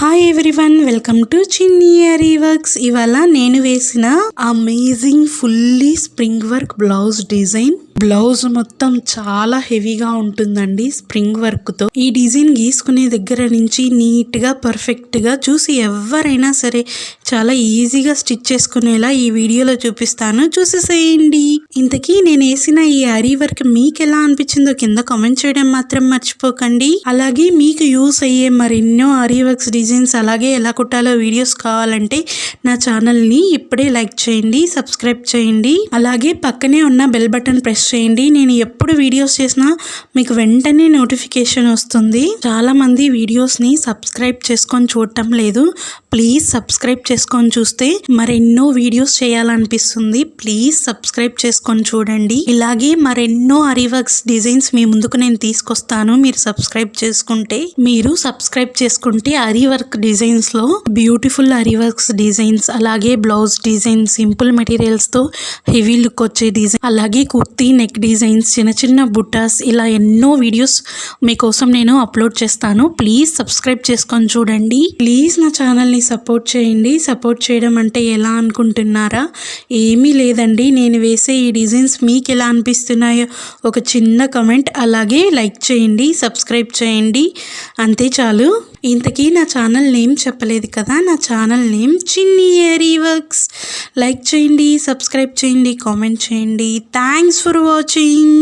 Hi everyone, welcome to చిన్ని ఆరి works. ఇవాళ నేను వేసిన amazing fully spring work blouse design. Blouse మొత్తం చాలా హెవీగా ఉంటుందండి స్ప్రింగ్ వర్క్ తో. ఈ డిజైన్ గీసుకునే దగ్గర నుంచి నీట్ గా పర్ఫెక్ట్ గా చూసి ఎవరైనా సరే చాలా ఈజీగా స్టిచ్ చేసుకునేలా ఈ వీడియోలో చూపిస్తాను, చూసేసేయండి. ఇంతకీ నేను వేసిన ఈ ఆరి వర్క్ మీకు ఎలా అనిపించిందో కింద కామెంట్ చేయడం మాత్రం మర్చిపోకండి. అలాగే మీకు యూస్ అయ్యే మరెన్నో ఆరి వర్క్స్ డిజైన్స్ అలాగే ఎలా కుట్టాలో వీడియోస్ కావాలంటే నా ఛానల్ ని ఇప్పుడే లైక్ చేయండి, సబ్స్క్రైబ్ చేయండి. అలాగే పక్కనే ఉన్న బెల్ బటన్ ప్రెస్ చేయండి. నేను ఎప్పుడు వీడియోస్ చేసినా మీకు వెంటనే నోటిఫికేషన్ వస్తుంది. చాలా మంది వీడియోస్ ని సబ్స్క్రైబ్ చేసుకొని చూడటం లేదు. ప్లీజ్ సబ్స్క్రైబ్ చేసుకొని చూస్తే మరెన్నో వీడియోస్ చేయాలనిపిస్తుంది. ప్లీజ్ సబ్స్క్రైబ్ చేసుకొని చూడండి. ఇలాగే మరెన్నో ఆరి వర్క్స్ డిజైన్స్ మీ ముందుకు నేను తీసుకొస్తాను. మీరు సబ్స్క్రైబ్ చేసుకుంటే ఆరి వర్క్ డిజైన్స్ లో బ్యూటిఫుల్ ఆరి వర్క్స్ డిజైన్స్, అలాగే బ్లౌజ్ డిజైన్, సింపుల్ మెటీరియల్స్ తో హెవీ లుక్ వచ్చే డిజైన్, అలాగే కుర్తీ నెక్ డిజైన్స్, చిన్న చిన్న బుట్టాస్, ఇలా ఎన్నో వీడియోస్ మీకోసం నేను అప్లోడ్ చేస్తాను. ప్లీజ్ సబ్స్క్రైబ్ చేసుకొని చూడండి. ప్లీజ్ నా ఛానల్ని సపోర్ట్ చేయండి. సపోర్ట్ చేయడం అంటే ఎలా అనుకుంటున్నారా? ఏమీ లేదండి, నేను వేసే ఈ డిజైన్స్ మీకు ఎలా అనిపిస్తున్నాయో ఒక చిన్న కమెంట్, అలాగే లైక్ చేయండి, సబ్స్క్రైబ్ చేయండి, అంతే చాలు. ఇంతకీ నా ఛానల్ నేమ్ చెప్పలేదు కదా, నా ఛానల్ నేమ్ చిన్ని ఆరి వర్క్స్. లైక్ చేయండి, సబ్స్క్రైబ్ చేయండి, కామెంట్ చేయండి. Thanks for watching.